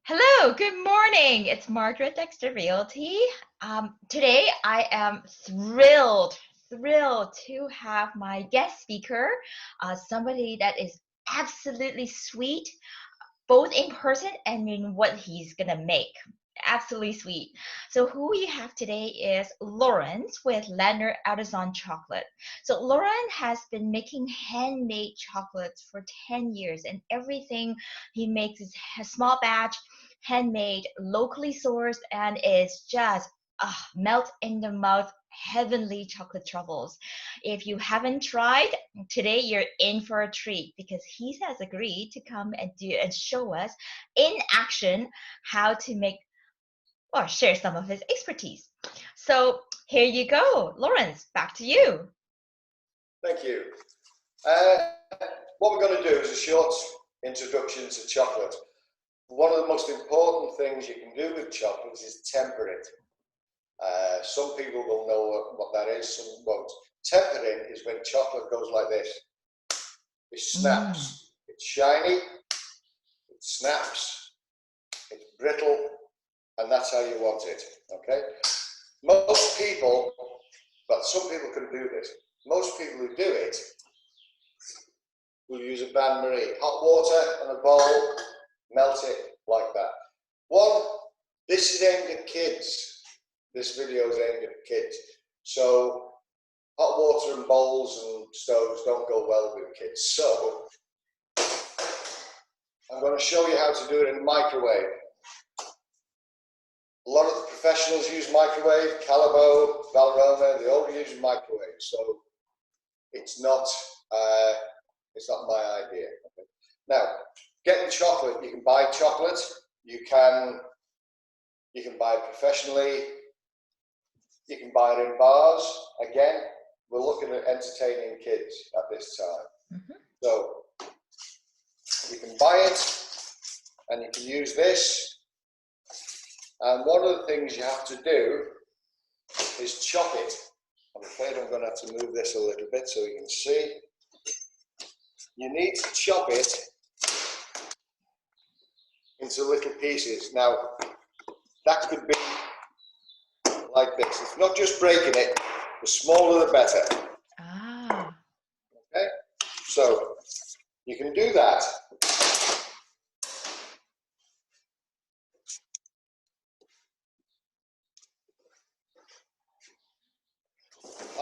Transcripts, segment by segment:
Hello, good morning. It's Margaret Dexter Realty. Today I am thrilled to have my guest speaker, somebody that is absolutely sweet, both in person and in what he's gonna make. Absolutely sweet. So who we have today is Laurence with Ladner Artisan Chocolate. So Laurent has been making handmade chocolates for 10 years, and everything he makes is a small batch, handmade, locally sourced, and is just melt in the mouth heavenly chocolate truffles. If you haven't tried, today you're in for a treat because he has agreed to come and do and show us in action how to make or share some of his expertise. So here you go. Laurence, back to you. Thank you. Uh, what we're going to do is a short introduction to chocolate. One of the most important things you can do with chocolates is temper it. Some people will know what that is, some won't. Tempering is when chocolate goes like this. It snaps. It's shiny, it snaps, it's brittle, and that's how you want it, okay? Most people, but some people can do this. Most people who do it will use a bain-marie, hot water and a bowl, melt it like that. This is aimed at kids. This video is aimed at kids. So hot water and bowls and stoves don't go well with kids. So I'm going to show you how to do it in a microwave. A lot of the professionals use microwave, Calabo, Valrhona, they all use microwave. So it's not my idea. Okay. Now, getting chocolate, you can buy chocolate, you can buy it professionally, you can buy it in bars. Again, we're looking at entertaining kids at this time. So you can buy it and you can use this. And one of the things you have to do is chop it. I'm afraid I'm going to have to move this a little bit so you can see. You need to chop it into little pieces. Now, that could be like this. It's not just breaking it, the smaller the better. Okay, so you can do that.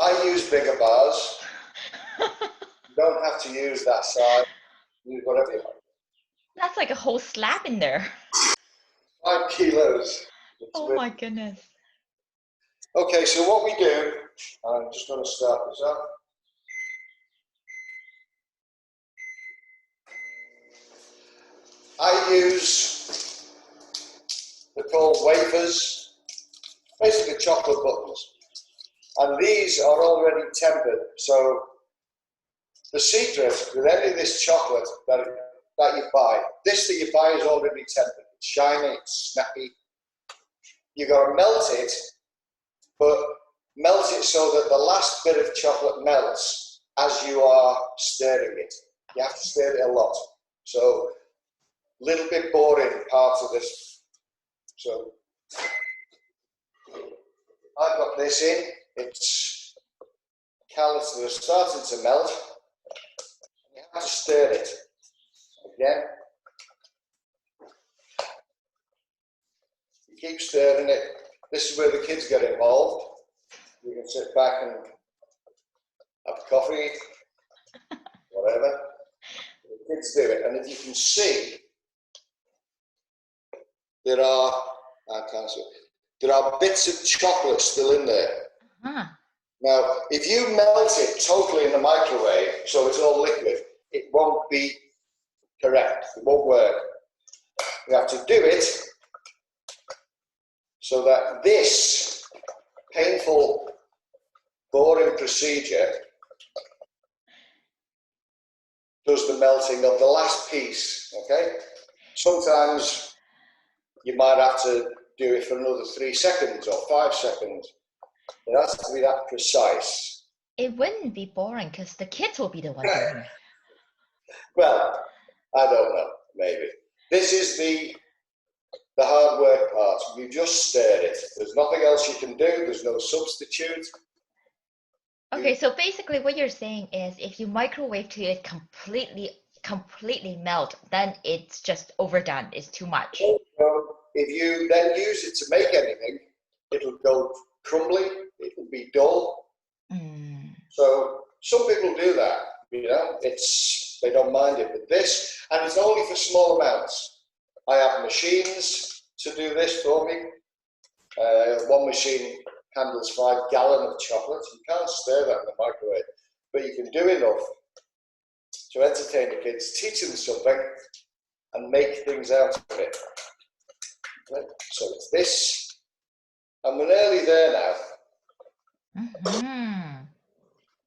I use bigger bars. You don't have to use that size. Use whatever you like. That's like a whole slab in there. 5 kilos. Oh my goodness. Okay, so what we do, I'm just going to start this up. I use, they're called wafers, basically chocolate buttons. And these are already tempered. So the secret with any of this chocolate that you buy, this that you buy is already tempered. It's shiny, it's snappy. You've got to melt it, but melt it so that the last bit of chocolate melts as you are stirring it. You have to stir it a lot. So a little bit boring part of this. So I've got this in. It's callous that are starting to melt. You have to stir it again. You keep stirring it. This is where the kids get involved. You can sit back and have coffee, whatever. The kids do it, and if you can see, there are bits of chocolate still in there. Now, if you melt it totally in the microwave, so it's all liquid, it won't be correct. It won't work. You have to do it so that this painful, boring procedure does the melting of the last piece, okay? Sometimes you might have to do it for another 3 seconds or 5 seconds. It has to be that precise. It wouldn't be boring because the kids will be the one doing it. Well, I don't know, maybe. This is the the hard work part. You just stir it. There's nothing else you can do. There's no substitute. Okay, so basically what you're saying is if you microwave to it completely melt, then it's just overdone. It's too much. So if you then use it to make anything, it'll go crumbly, it'll be dull. So some people do that, you know, they don't mind it, but this, and it's only for small amounts. I have machines to do this for me. One machine handles 5 gallons of chocolate. You can't stir that in the microwave, but you can do enough to entertain the kids, teach them something, and make things out of it. Okay. So it's this, and we're nearly there now.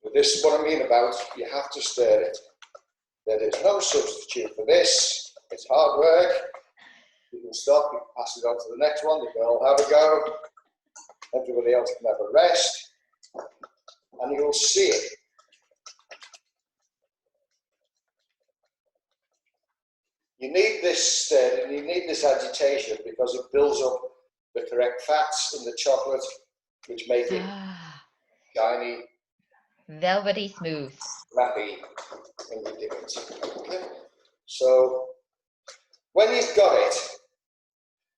But this is what I mean about you have to stir it. There is no substitute for this. It's hard work. You can stop, you can pass it on to the next one, you can all have a go. Everybody else can have a rest. And you'll see it. You need this stir, and you need this agitation because it builds up the correct fats in the chocolate, which make it shiny, velvety smooth, snappy, and you dip it. Okay. So when you've got it,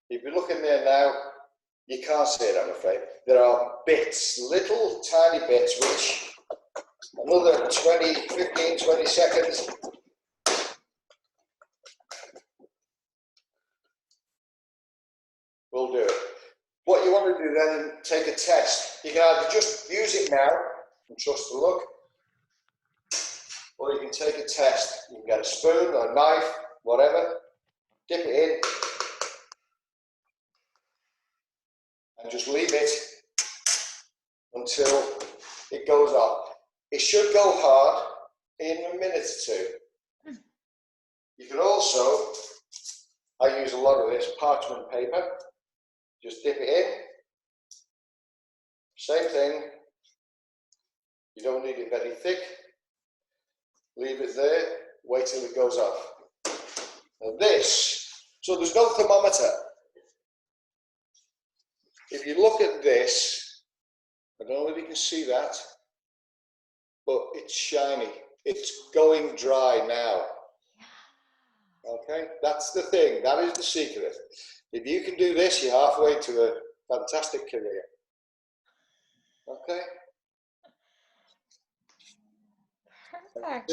if you look in there now, you can't see it, I'm afraid. There are bits, little tiny bits, which another 15, 20 seconds. Will do it. What you want to do then, take a test. You can either just use it now and trust the luck, or you can take a test. You can get a spoon or a knife, whatever, dip it in, and just leave it until it goes off. It should go hard in a minute or two. You can also, I use a lot of this, parchment paper. Just dip it in. Same thing. You don't need it very thick. Leave it there. Wait till it goes off. Now this, so there's no thermometer. If you look at this, I don't know if you can see that, but it's shiny. It's going dry now. Okay, that's the thing. That is the secret. If you can do this, you're halfway to a fantastic career. Okay? Perfect.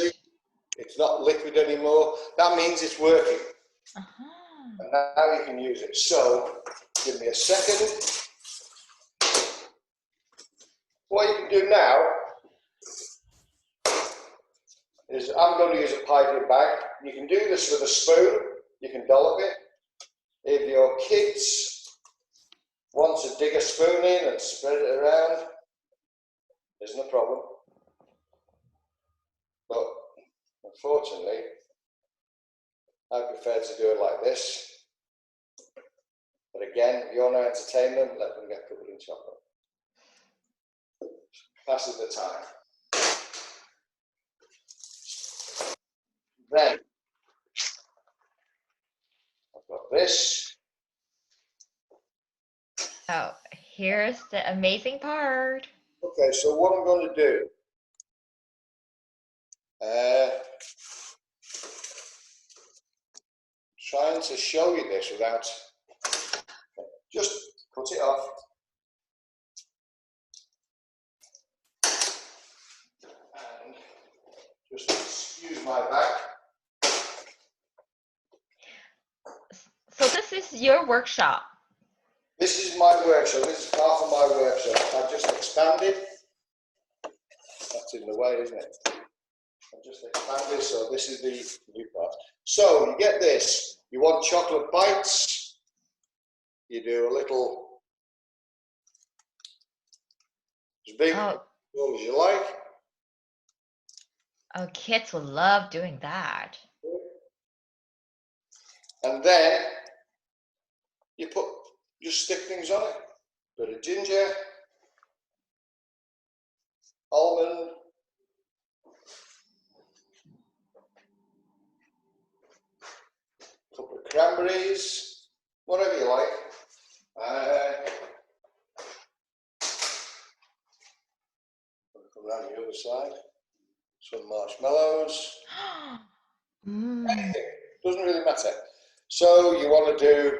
It's not liquid anymore. That means it's working. And now you can use it. So, give me a second. What you can do now is I'm going to use a piping bag. You can do this with a spoon. You can dollop it. If your kids want to dig a spoon in and spread it around, there's no problem. But unfortunately, I prefer to do it like this. But again, if you want to entertain them, let them get covered in chocolate. Passes the time. Then, I've got this. Oh, here's the amazing part. Okay, so what I'm going to do, trying to show you this without, just cut it off. And just excuse my back. So this is your workshop. This is my workshop. This is half of my workshop. I've just expanded. That's in the way, isn't it? I've just expanded, so this is the new part. So you get this. You want chocolate bites. You do a little, as big as you like. Oh, kids will love doing that. And then you just stick things on it. Bit of ginger, almond, couple of cranberries, whatever you like. Come around the other side. Some marshmallows. Anything. Doesn't really matter. So you want to do,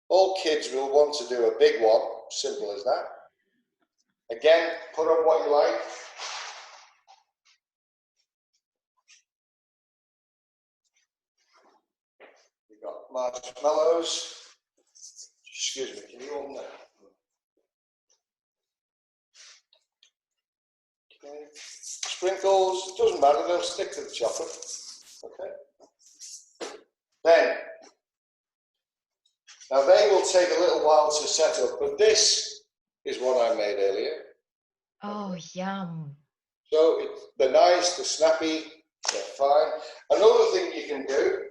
all kids will want to do a big one, simple as that. Again, put on what you like. You've got marshmallows. Excuse me, can you open that? Okay. Sprinkles, doesn't matter, they'll stick to the chocolate. Okay. Then, now they will take a little while to set up, but this is what I made earlier. Oh, yum. So they're nice, they're snappy, they're fine. Another thing you can do,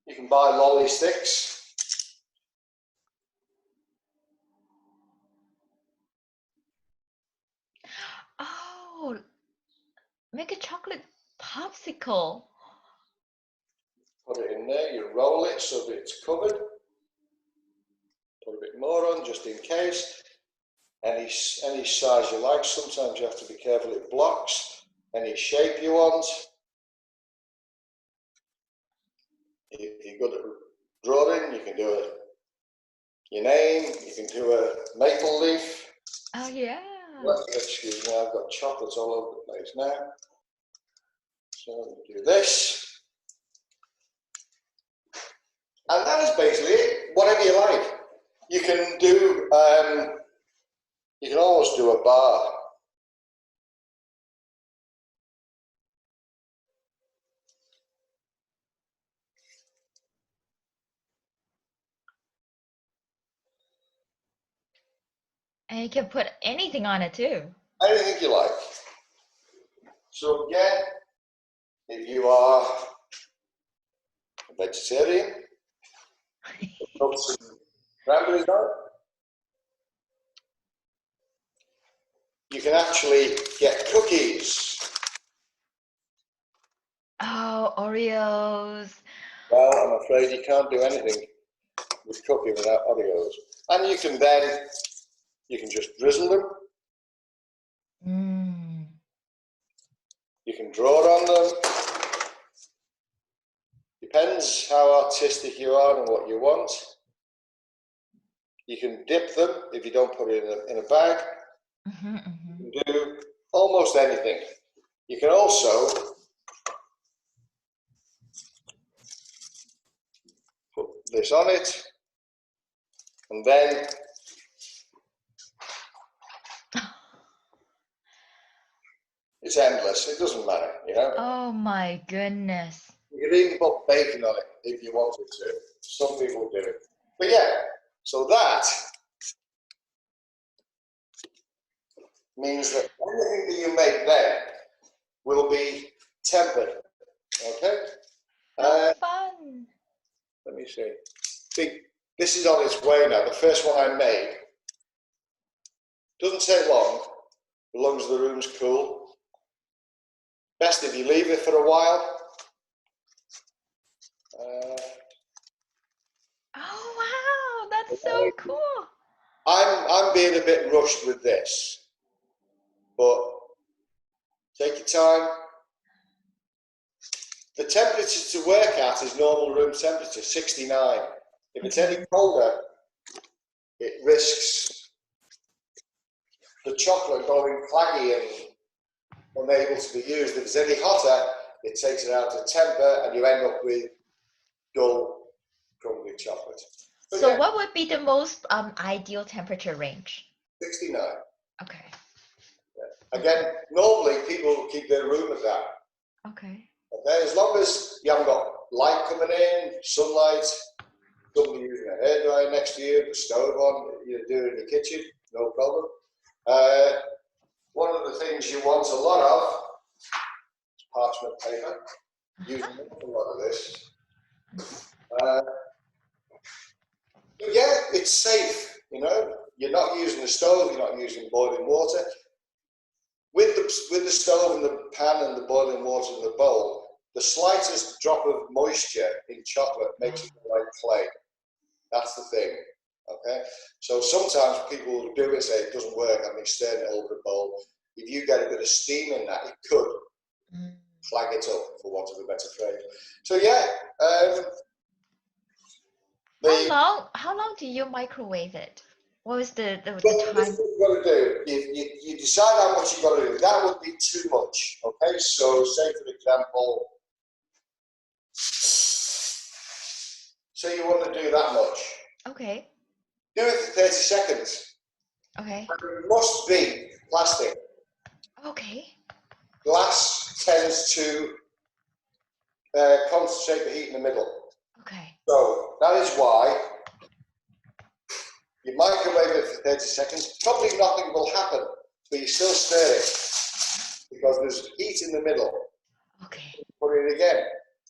you can buy lolly sticks. Oh, make a chocolate popsicle. Put it in there, you roll it so that it's covered. Put a bit more on just in case. Any size you like. Sometimes you have to be careful, it blocks. Any shape you want. If you're good at drawing, you can do your name, you can do a maple leaf. Oh, yeah. Well, excuse me, I've got chocolates all over the place now. So do this. And that is basically it, whatever you like. You can do, you can always do a bar. And you can put anything on it too. Anything you like. So again, if you are a vegetarian, put some cranberries on. You can actually get cookies. Oh, Oreos. Well, I'm afraid you can't do anything with cookie without Oreos. And you can then, you can just drizzle them. You can draw on them. Depends how artistic you are and what you want. You can dip them if you don't put it in a bag. You can do almost anything. You can also put this on it, and then it's endless. It doesn't matter, you know. Oh my goodness. You can even put bacon on it if you wanted to. Some people do it. But yeah, so that means that anything that you make then will be tempered. Okay? Fun. Let me see. See, this is on its way now. The first one I made. Doesn't take long, as long as the room's cool. Best if you leave it for a while. Oh wow, that's so cool. I'm being a bit rushed with this, but take your time. The temperature to work at is normal room temperature, 69. If it's any colder, it risks the chocolate going claggy and unable to be used. If it's any hotter, it takes it out of temper and you end up with dull, crumbly chocolate. But So yeah, what would be the most ideal temperature range? 69. Okay. Yeah. Again, normally people keep their room at that. Okay. Okay, as long as you haven't got light coming in, sunlight, somebody using a hairdryer next to you, the stove on, you're doing in the kitchen, no problem. One of the things you want a lot of is parchment paper. Use an awful lot of this. Yeah, it's safe, you know. You're not using the stove, you're not using boiling water. With the stove and the pan and the boiling water in the bowl, the slightest drop of moisture in chocolate makes it like clay. That's the thing. Okay, so sometimes people will do it, say it doesn't work, I mean, stirring it over a bowl. If you get a bit of steam in that, it could flag it up, for want of a better phrase. So yeah, how long do you microwave it? What was the well, this time? is what you've got to do. You decide how much you've got to do. That would be too much. Okay, so say for example, say you want to do that much. Okay. Do it for 30 seconds. Okay. It must be plastic. Okay. Glass tends to concentrate the heat in the middle. Okay. So that is why you microwave it for 30 seconds. Probably nothing will happen, but you still stir it because there's heat in the middle. Okay. Put it again.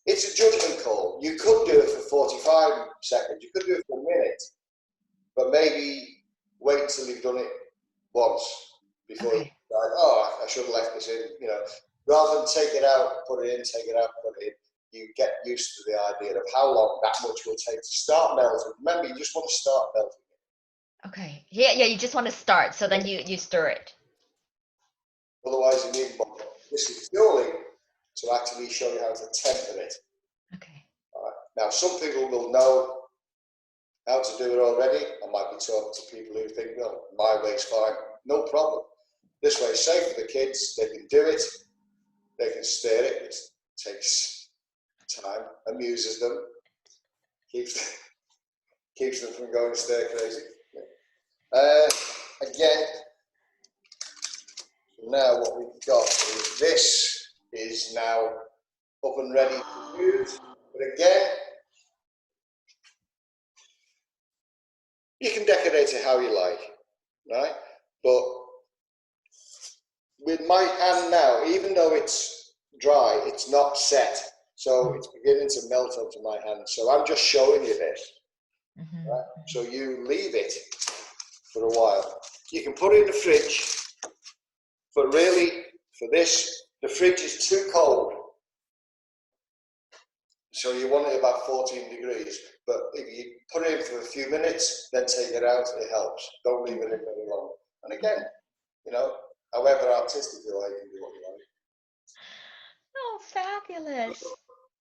It's a judgment call. You could do it for 45 seconds. You could do it for a minute, but maybe wait until you've done it once before you decide, oh, I should have left this in. You know, rather than take it out, put it in, take it out, put it in. You get used to the idea of how long that much will take to start melting. Remember, you just want to start melting. Okay. Yeah, you just want to start, so then you stir it. Otherwise, you need more. This is purely to actually show you how to temper it. Okay. All right. Now, some people will know how to do it already. I might be talking to people who think, no, my way's fine. No problem. This way is safe for the kids. They can do it. They can stir it. It takes time, amuses them, keeps them from going stir crazy. Again, now what we've got is this is now up and ready to use. But again, you can decorate it how you like, right? But with my hand now, even though it's dry, it's not set. So it's beginning to melt onto my hand. So I'm just showing you this. Right? So you leave it for a while. You can put it in the fridge, but really for this, the fridge is too cold. So you want it about 14 degrees. But if you put it in for a few minutes, then take it out, it helps. Don't leave it in very long. And again, you know, however artistic you are, you can do what you like. Oh, fabulous.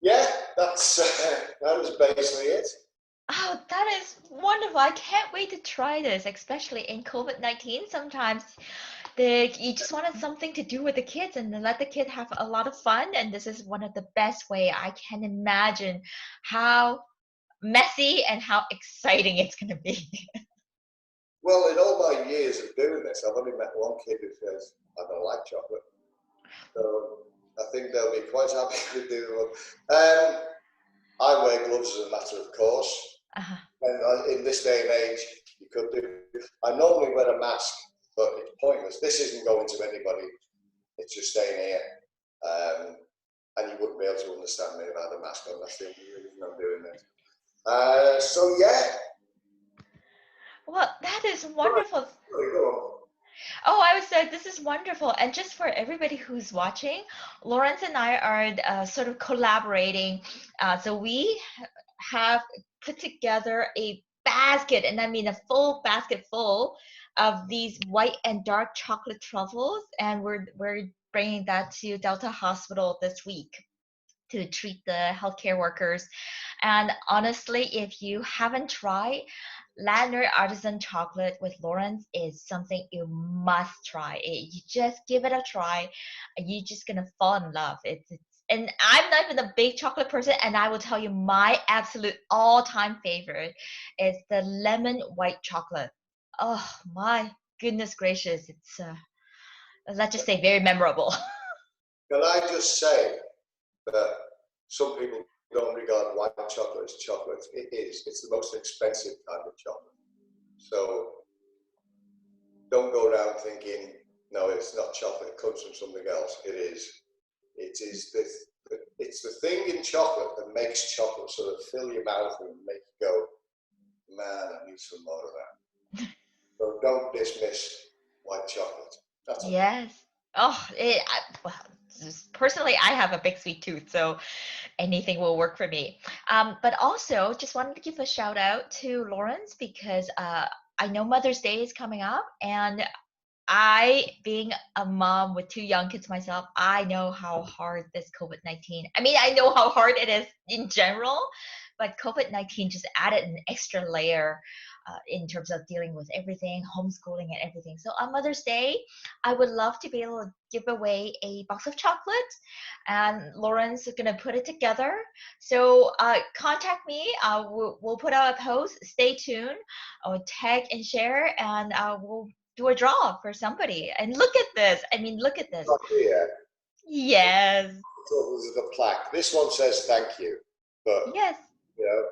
Yeah, that's that is basically it. Oh, that is wonderful. I can't wait to try this, especially in COVID-19. Sometimes you just wanted something to do with the kids and let the kid have a lot of fun. And this is one of the best way I can imagine how messy and how exciting it's going to be. Well, in all my years of doing this, I've only met one kid who says, I don't like chocolate. So I think they'll be quite happy with doing one. I wear gloves as a matter of course. And in this day and age, you could do. I normally wear a mask, but it's pointless. This isn't going to anybody. It's just staying here. And you wouldn't be able to understand me without a mask on. That's the only reason I'm doing this. So yeah. Well, that is wonderful. Go Oh, I would say this is wonderful. And just for everybody who's watching, Laurence and I are sort of collaborating. So we have put together a basket, and I mean a full basket full of these white and dark chocolate truffles, and we're bringing that to Delta Hospital this week to treat the healthcare workers. And honestly, if you haven't tried, Ladner Artisan chocolate with Laurence is something you must try. You just give it a try, you're just gonna fall in love. And I'm not even a big chocolate person, and I will tell you my absolute all-time favorite is the lemon white chocolate. Oh my goodness gracious, it's let's just say very memorable. Can I just say that some people don't regard white chocolate as chocolate? It is. It's the most expensive kind of chocolate. So don't go around thinking, no, it's not chocolate, it comes from something else. It is. It is this. It's the thing in chocolate that makes chocolate sort of fill your mouth and make you go, man, I need some more of that. So don't dismiss white chocolate. That's Yes. Oh, well, personally, I have a big sweet tooth, so anything will work for me. But also, just wanted to give a shout out to Laurence because I know Mother's Day is coming up, and I, being a mom with two young kids myself, I know how hard this COVID-19, I mean, I know how hard it is in general, but COVID-19 just added an extra layer in terms of dealing with everything, homeschooling and everything. So on Mother's Day, I would love to be able to give away a box of chocolates, and Laurence is going to put it together. So contact me. We'll put out a post. Stay tuned. I'll tag and share, and we'll do a draw for somebody. And look at this. I mean, look at this. Not here. Yes. So this is the plaque. This one says thank you, but Yes. you know,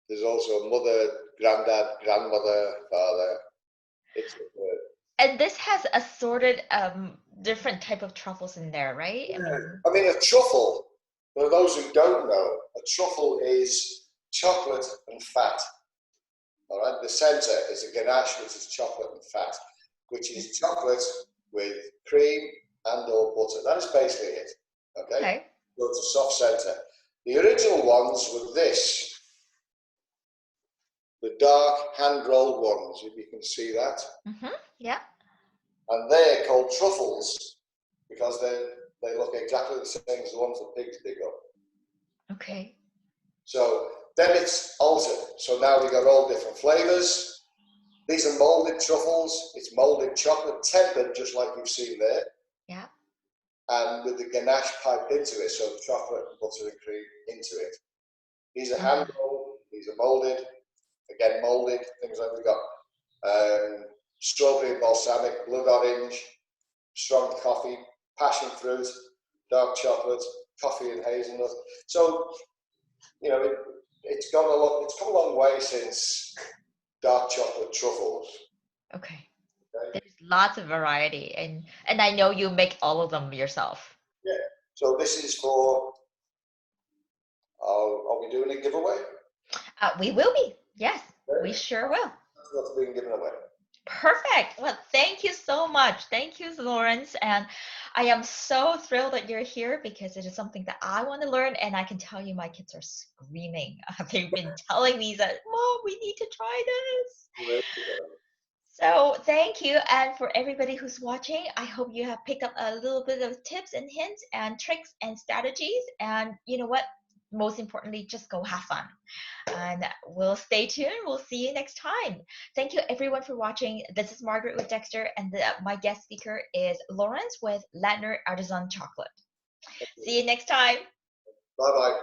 there's also mother, granddad, grandmother, father. It's And this has assorted different type of truffles in there, right? I mean, a truffle, for those who don't know, a truffle is chocolate and fat. All right, the center is a ganache, which is chocolate and fat, which is chocolate with cream and or butter. That is basically it. Okay? So it's a soft center. The original ones were this, the dark hand-rolled ones, if you can see that. Yeah. And they're called truffles because they look exactly the same as the ones that pigs dig up. Okay. So then it's altered. So now we've got all different flavors. These are molded truffles. It's molded chocolate, tempered just like you've seen there. Yeah. And with the ganache piped into it, so chocolate, butter and cream into it. These are hand rolled, these are molded, again molded, things like we've got strawberry and balsamic, blood orange, strong coffee, passion fruit, dark chocolate, coffee and hazelnut. So, you know, it's come a long way since dark chocolate truffles. Okay. There's lots of variety, and I know you make all of them yourself. Yeah. So this is for. Are we doing a giveaway? We will be. Yes, we sure will. That's what's being given away. Perfect. Well, thank you so much. Thank you, Laurence. And I am so thrilled that you're here because it is something that I want to learn. And I can tell you my kids are screaming. They've been telling me that, Mom, we need to try this. So thank you. And for everybody who's watching, I hope you have picked up a little bit of tips and hints and tricks and strategies. And you know what? Most importantly, just go have fun. And we'll stay tuned. We'll see you next time. Thank you everyone for watching. This is Margaret with Dexter, and my guest speaker is Laurence with Ladner Artisan Chocolate. See you next time. Bye-bye.